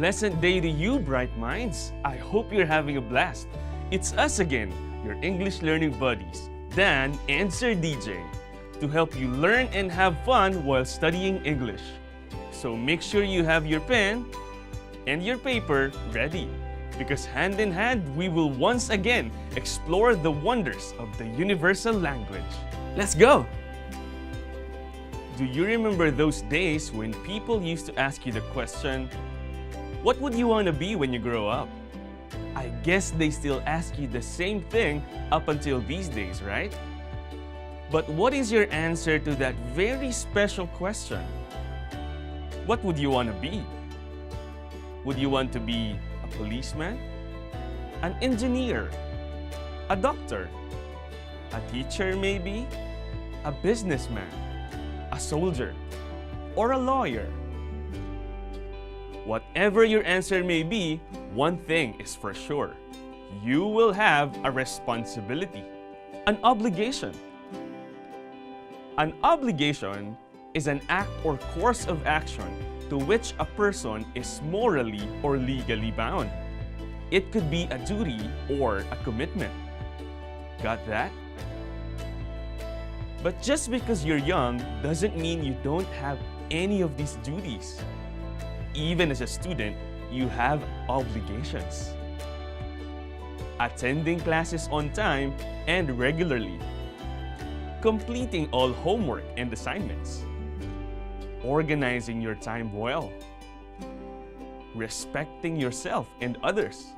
pleasant day to you, bright minds. I hope you're having a blast. It's us again, your English learning buddies, Dan and Sir DJ, to help you learn and have fun while studying English. So make sure you have your pen and your paper ready, because hand in hand, we will once again explore the wonders of the universal language. Let's go! Do you remember those days when people used to ask you the question, what would you want to be when you grow up? I guess they still ask you the same thing up until these days, right? But what is your answer to that very special question? What would you want to be? Would you want to be a policeman, an engineer, a doctor, a teacher maybe, a businessman, a soldier, or a lawyer? Whatever your answer may be, one thing is for sure. You will have a responsibility, an obligation. An obligation is an act or course of action to which a person is morally or legally bound. It could be a duty or a commitment. Got that? But just because you're young doesn't mean you don't have any of these duties. Even as a student, you have obligations. Attending classes on time and regularly. Completing all homework and assignments. Organizing your time well. Respecting yourself and others.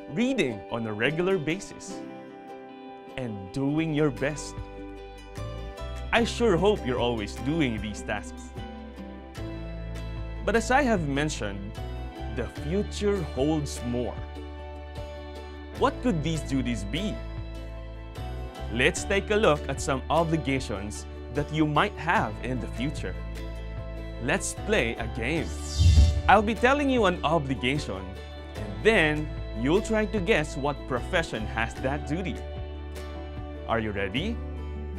Reading on a regular basis. And doing your best. I sure hope you're always doing these tasks. But as I have mentioned, the future holds more. What could these duties be? Let's take a look at some obligations that you might have in the future. Let's play a game. I'll be telling you an obligation, and then you'll try to guess what profession has that duty. Are you ready?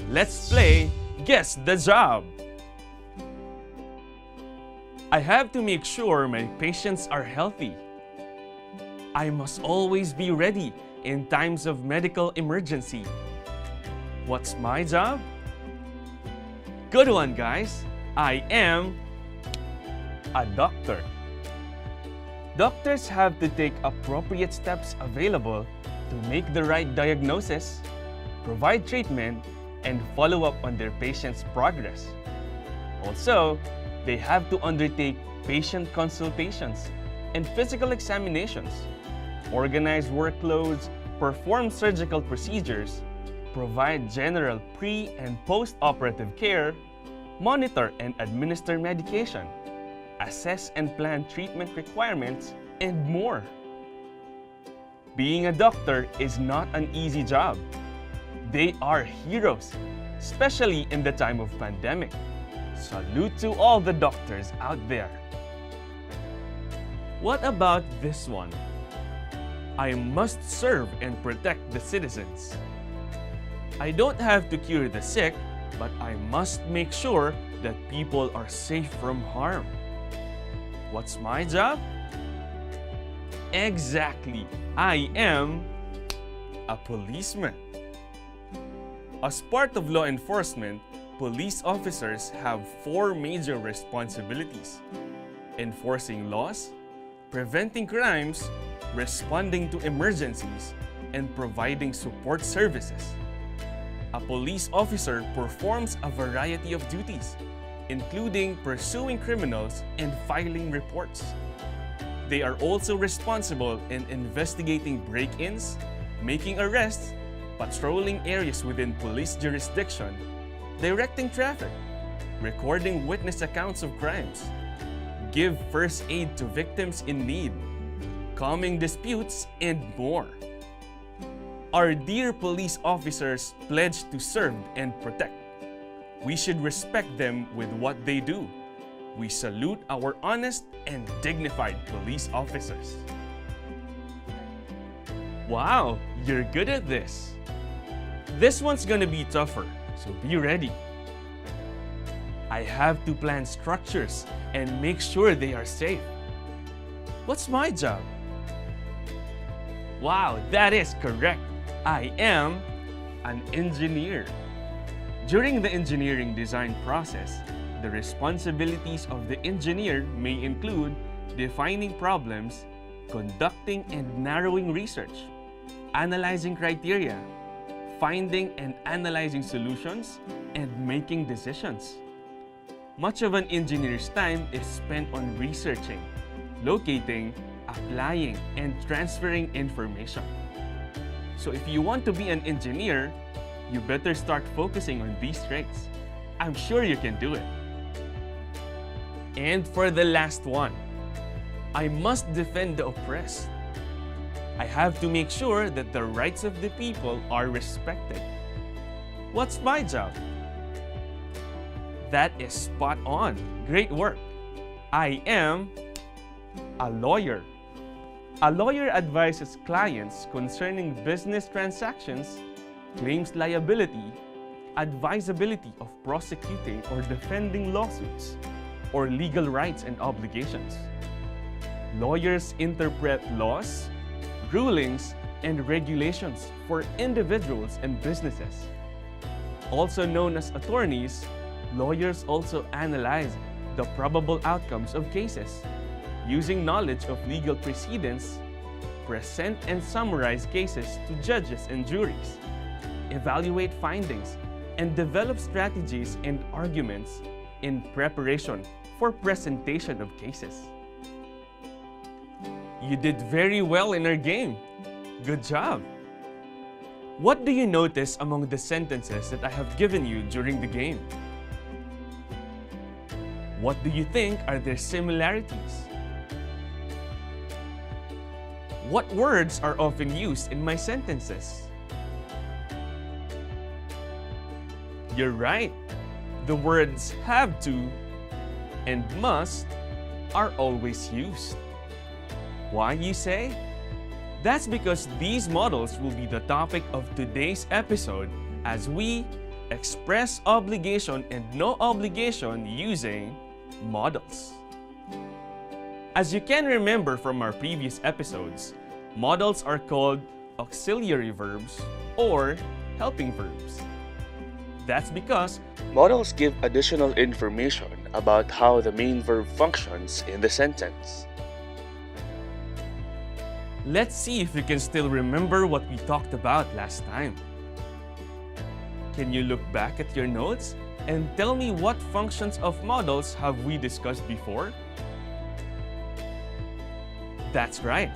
Let's play Guess the Job! I have to make sure my patients are healthy. I must always be ready in times of medical emergency. What's my job? Good one, guys. I am a doctor. Doctors have to take appropriate steps available to make the right diagnosis, provide treatment, and follow up on their patient's progress. Also, they have to undertake patient consultations and physical examinations, organize workloads, perform surgical procedures, provide general pre- and post-operative care, monitor and administer medication, assess and plan treatment requirements, and more. Being a doctor is not an easy job. They are heroes, especially in the time of pandemic. Salute to all the doctors out there. What about this one? I must serve and protect the citizens. I don't have to cure the sick, but I must make sure that people are safe from harm. What's my job? Exactly, I am a policeman. As part of law enforcement, police officers have 4 major responsibilities: enforcing laws, preventing crimes, responding to emergencies, and providing support services. A police officer performs a variety of duties, including pursuing criminals and filing reports. They are also responsible in investigating break-ins, making arrests, patrolling areas within police jurisdiction, directing traffic, recording witness accounts of crimes, give first aid to victims in need, calming disputes, and more. Our dear police officers pledge to serve and protect. We should respect them with what they do. We salute our honest and dignified police officers. Wow, you're good at this. This one's gonna be tougher, so be ready. I have to plan structures and make sure they are safe. What's my job? Wow, that is correct. I am an engineer. During the engineering design process, the responsibilities of the engineer may include defining problems, conducting and narrowing research, analyzing criteria, finding and analyzing solutions, and making decisions. Much of an engineer's time is spent on researching, locating, applying, and transferring information. So if you want to be an engineer, you better start focusing on these traits. I'm sure you can do it. And for the last one, I must defend the oppressed. I have to make sure that the rights of the people are respected. What's my job? That is spot on. Great work. I am a lawyer. A lawyer advises clients concerning business transactions, claims liability, advisability of prosecuting or defending lawsuits, or legal rights and obligations. Lawyers interpret laws, rulings, and regulations for individuals and businesses. Also known as attorneys, lawyers also analyze the probable outcomes of cases, using knowledge of legal precedents, present and summarize cases to judges and juries, evaluate findings, and develop strategies and arguments in preparation for presentation of cases. You did very well in our game. Good job! What do you notice among the sentences that I have given you during the game? What do you think are their similarities? What words are often used in my sentences? You're right. The words have to and must are always used. Why, you say? That's because these models will be the topic of today's episode as we express obligation and no obligation using models. As you can remember from our previous episodes, models are called auxiliary verbs or helping verbs. That's because models give additional information about how the main verb functions in the sentence. Let's see if you can still remember what we talked about last time. Can you look back at your notes and tell me what functions of models have we discussed before? That's right.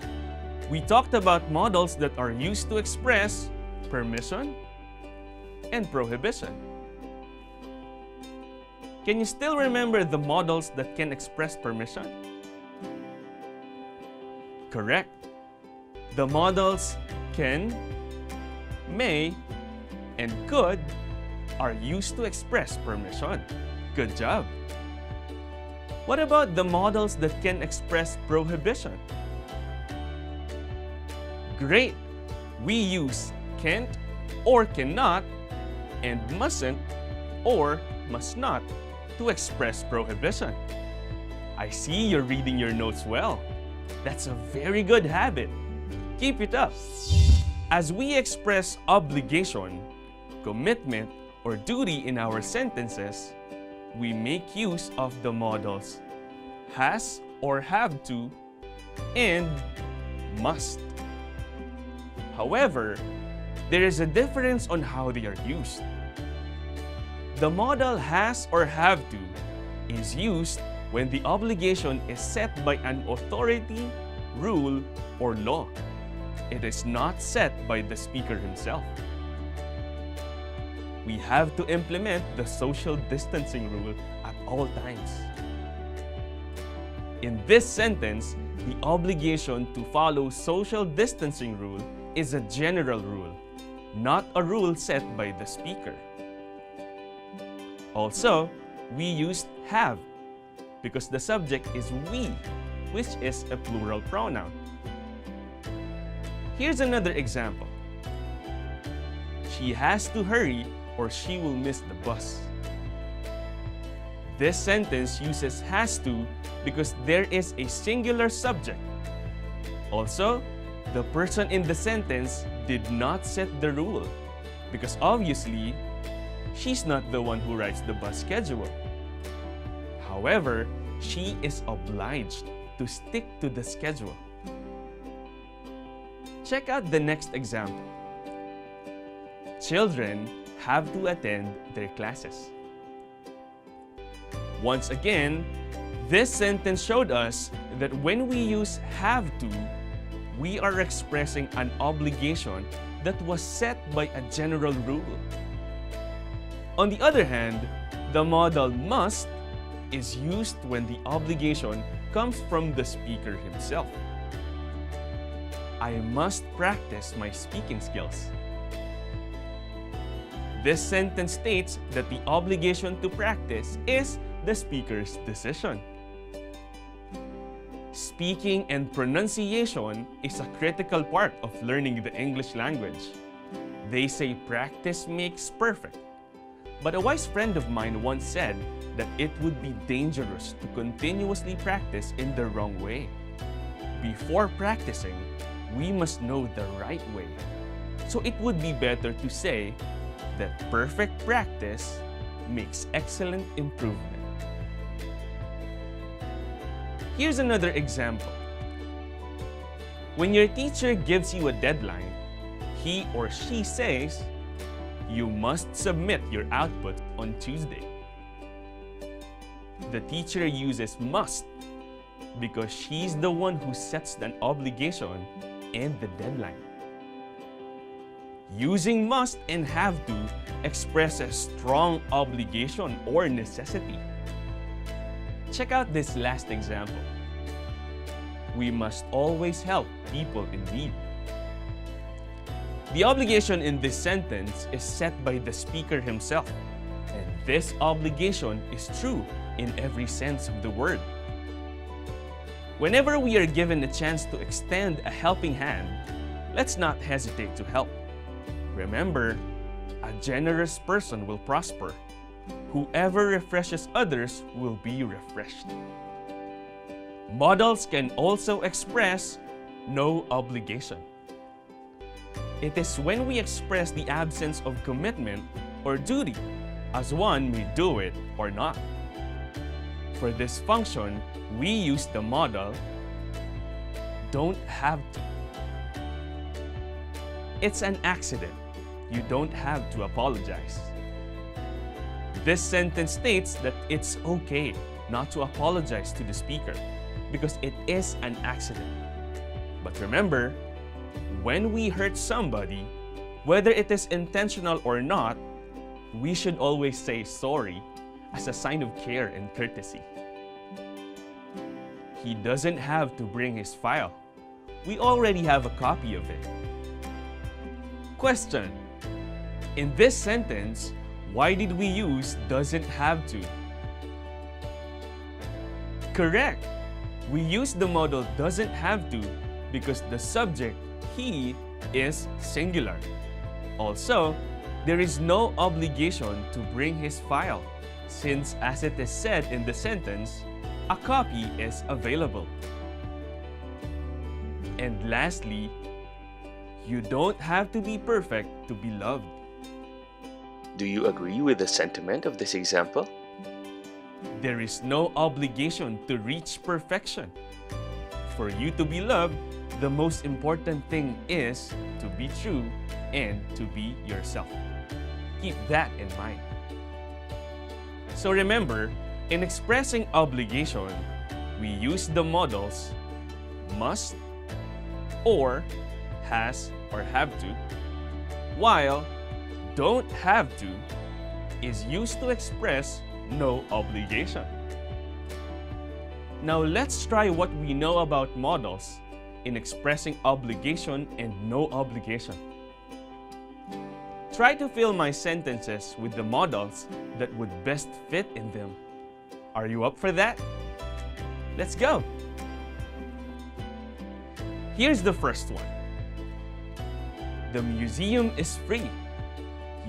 We talked about models that are used to express permission and prohibition. Can you still remember the models that can express permission? Correct. The models can, may, and could are used to express permission. Good job! What about the models that can express prohibition? Great! We use can't or cannot and mustn't or must not to express prohibition. I see you're reading your notes well. That's a very good habit. Keep it up. As we express obligation, commitment, or duty in our sentences, we make use of the models has or have to and must. However, there is a difference on how they are used. The model has or have to is used when the obligation is set by an authority, rule, or law. It is not set by the speaker himself. We have to implement the social distancing rule at all times. In this sentence, the obligation to follow social distancing rule is a general rule, not a rule set by the speaker. Also, we used have because the subject is we, which is a plural pronoun. Here's another example. She has to hurry or she will miss the bus. This sentence uses has to because there is a singular subject. Also, the person in the sentence did not set the rule because obviously, she's not the one who writes the bus schedule. However, she is obliged to stick to the schedule. Check out the next example. Children have to attend their classes. Once again, this sentence showed us that when we use have to, we are expressing an obligation that was set by a general rule. On the other hand, the modal must is used when the obligation comes from the speaker himself. I must practice my speaking skills. This sentence states that the obligation to practice is the speaker's decision. Speaking and pronunciation is a critical part of learning the English language. They say practice makes perfect. But a wise friend of mine once said that it would be dangerous to continuously practice in the wrong way. Before practicing, we must know the right way. So it would be better to say that perfect practice makes excellent improvement. Here's another example. When your teacher gives you a deadline, he or she says, you must submit your output on Tuesday. The teacher uses must because she's the one who sets an obligation and the deadline. Using must and have to expresses strong obligation or necessity. Check out this last example. We must always help people in need. The obligation in this sentence is set by the speaker himself, and this obligation is true in every sense of the word. Whenever we are given a chance to extend a helping hand, let's not hesitate to help. Remember, a generous person will prosper. Whoever refreshes others will be refreshed. Modals can also express no obligation. It is when we express the absence of commitment or duty, as one may do it or not. For this function, we use the modal don't have to. It's an accident. You don't have to apologize. This sentence states that it's okay not to apologize to the speaker because it is an accident. But remember, when we hurt somebody, whether it is intentional or not, we should always say sorry as a sign of care and courtesy. He doesn't have to bring his file. We already have a copy of it. Question: in this sentence, why did we use doesn't have to? Correct! We use the modal doesn't have to because the subject, he, is singular. Also, there is no obligation to bring his file since, as it is said in the sentence, a copy is available. And lastly, you don't have to be perfect to be loved. Do you agree with the sentiment of this example? There is no obligation to reach perfection. For you to be loved, the most important thing is to be true and to be yourself. Keep that in mind. So remember, in expressing obligation, we use the modals must, or, has, or have to, while don't have to is used to express no obligation. Now let's try what we know about modals in expressing obligation and no obligation. Try to fill my sentences with the modals that would best fit in them. Are you up for that? Let's go! Here's the first one. The museum is free.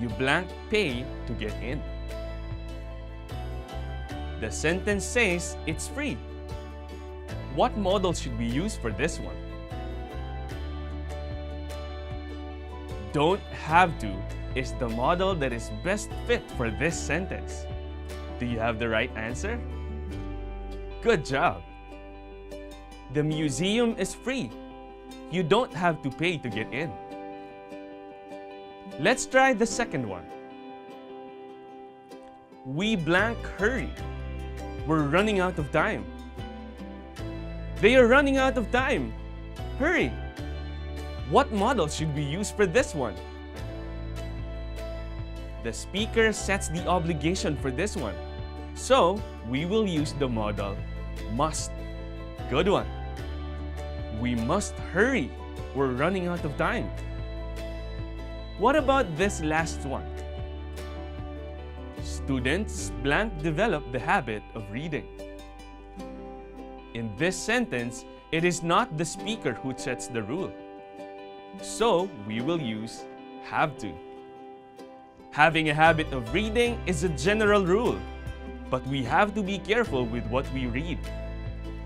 You blank pay to get in. The sentence says it's free. What model should we use for this one? Don't have to is the model that is best fit for this sentence. Do you have the right answer? Good job! The museum is free. You don't have to pay to get in. Let's try the second one. We blank hurry. We're running out of time. They are running out of time. Hurry! What model should we use for this one? The speaker sets the obligation for this one. So, we will use the model must. Good one. We must hurry. We're running out of time. What about this last one? Students blank develop the habit of reading. In this sentence, it is not the speaker who sets the rule. So, we will use have to. Having a habit of reading is a general rule, but we have to be careful with what we read.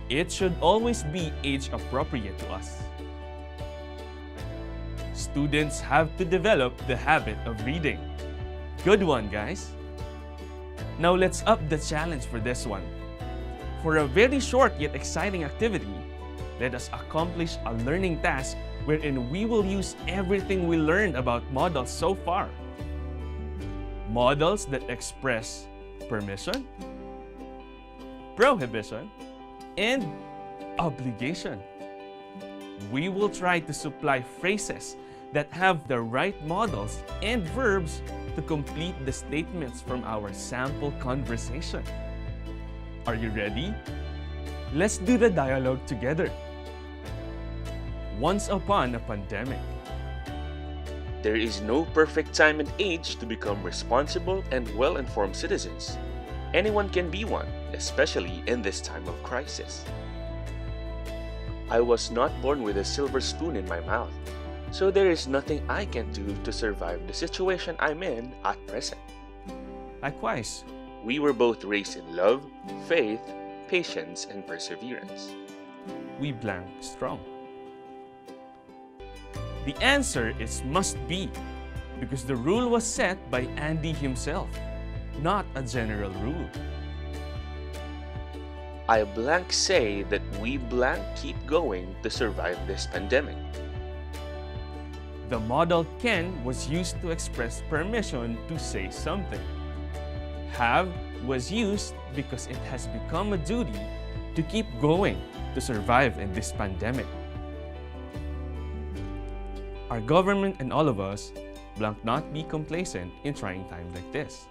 It should always be age appropriate to us. Students have to develop the habit of reading. Good one, guys. Now let's up the challenge for this one. For a very short yet exciting activity, let us accomplish a learning task wherein we will use everything we learned about models so far. Models that express permission, prohibition, and obligation. We will try to supply phrases that have the right models and verbs to complete the statements from our sample conversation. Are you ready? Let's do the dialogue together. Once upon a pandemic. There is no perfect time and age to become responsible and well-informed citizens. Anyone can be one, especially in this time of crisis. I was not born with a silver spoon in my mouth, so there is nothing I can do to survive the situation I'm in at present. Likewise, We were both raised in love, faith, patience, and perseverance. we blank strong. The answer is must be, because the rule was set by Andy himself, not a general rule. I blank say that we blank keep going to survive this pandemic. The model can was used to express permission to say something. Have was used because it has become a duty to keep going to survive in this pandemic. Our government and all of us blank not be complacent in trying times like this.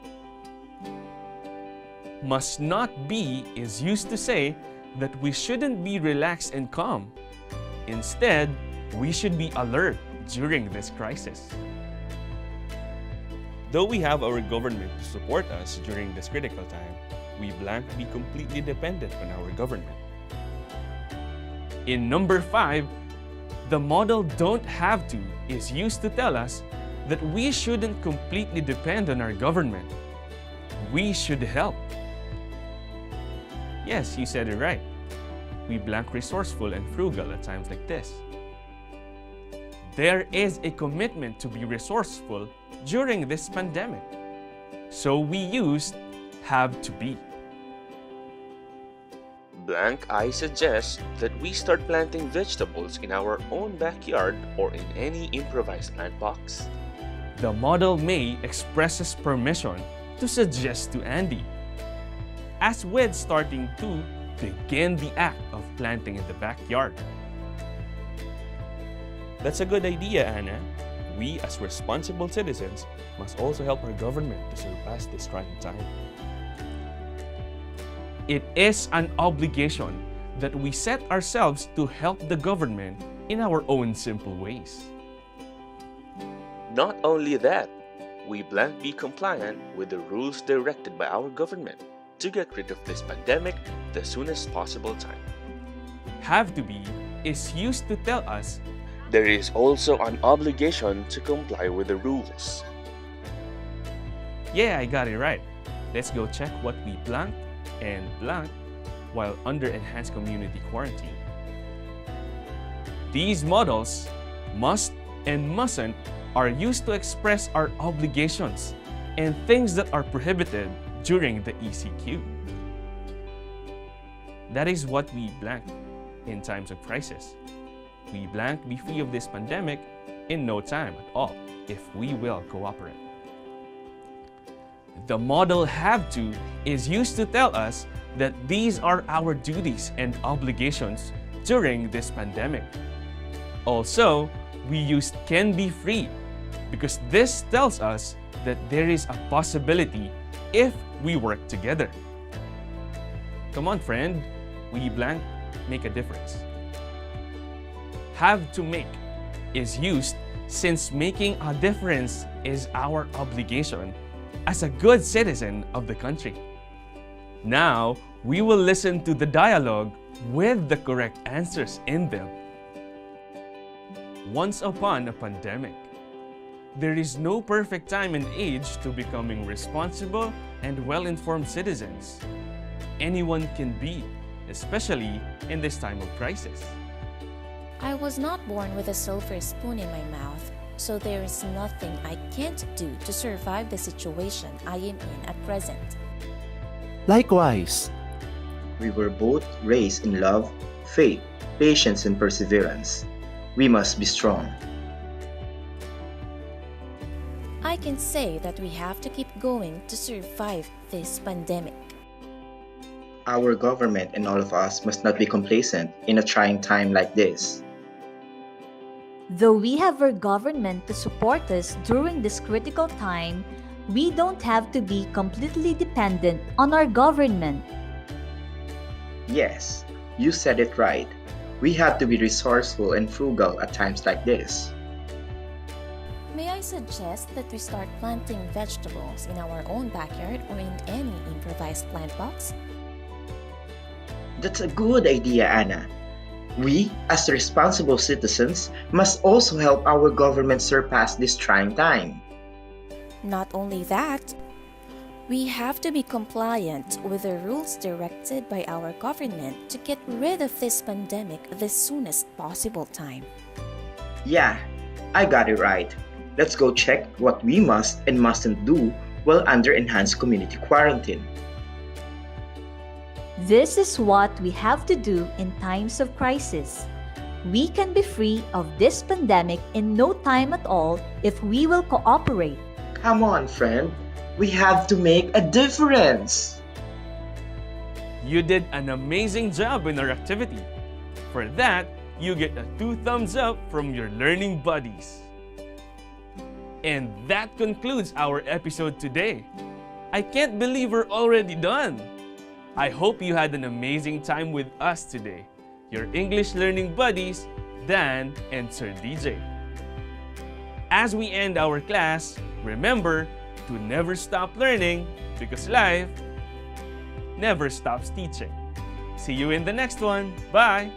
Must not be is used to say that we shouldn't be relaxed and calm. Instead, we should be alert during this crisis. Though we have our government to support us during this critical time, we blank be completely dependent on our government. In number 5, the model don't have to is used to tell us that we shouldn't completely depend on our government. We should help. Yes, you said it right. We blank resourceful and frugal at times like this. There is a commitment to be resourceful during this pandemic. So we used have to be. Blank I suggest that we start planting vegetables in our own backyard or in any improvised plant box. The model may expresses permission to suggest to Andy, as with starting to begin the act of planting in the backyard. That's a good idea, Anna. We, as responsible citizens, must also help our government to surpass this trying time. It is an obligation that we set ourselves to help the government in our own simple ways. Not only that, we blank be compliant with the rules directed by our government to get rid of this pandemic the soonest possible time. Have to be is used to tell us There is also an obligation to comply with the rules. yeah, I got it right. Let's go check what we blanked and blank while under enhanced community quarantine. These models, must and mustn't, are used to express our obligations and things that are prohibited during the ECQ. That is what we blank in times of crisis. We blank be free of this pandemic in no time at all if we will cooperate. The model have to is used to tell us that these are our duties and obligations during this pandemic. Also, we use can be free because this tells us that there is a possibility if we work together. Come on, friend, we blank make a difference. Have to make is used since making a difference is our obligation as a good citizen of the country. Now, we will listen to the dialogue with the correct answers in them. Once upon a pandemic, there is no perfect time and age to becoming responsible and well-informed citizens. Anyone can be, especially in this time of crisis. I was not born with a silver spoon in my mouth, so there is nothing I can't do to survive the situation I am in at present. Likewise, We were both raised in love, faith, patience, and perseverance. We must be strong. I can say that we have to keep going to survive this pandemic. Our government and all of us must not be complacent in a trying time like this. Though we have our government to support us during this critical time, we don't have to be completely dependent on our government. Yes, you said it right. We have to be resourceful and frugal at times like this. May I suggest that we start planting vegetables in our own backyard or in any improvised plant box? That's a good idea, Anna. We, as responsible citizens, must also help our government surpass this trying time. Not only that, we have to be compliant with the rules directed by our government to get rid of this pandemic the soonest possible time. Yeah, I got it right. Let's go check what we must and mustn't do while under enhanced community quarantine. This is what we have to do in times of crisis. We can be free of this pandemic in no time at all if we will cooperate. Come on, friend. We have to make a difference. You did an amazing job in our activity. For that, you get a 2 thumbs up from your learning buddies. And that concludes our episode today. I can't believe we're already done. I hope you had an amazing time with us today, your English learning buddies, Dan and Sir DJ. As we end our class, remember to never stop learning because life never stops teaching. See you in the next one. Bye!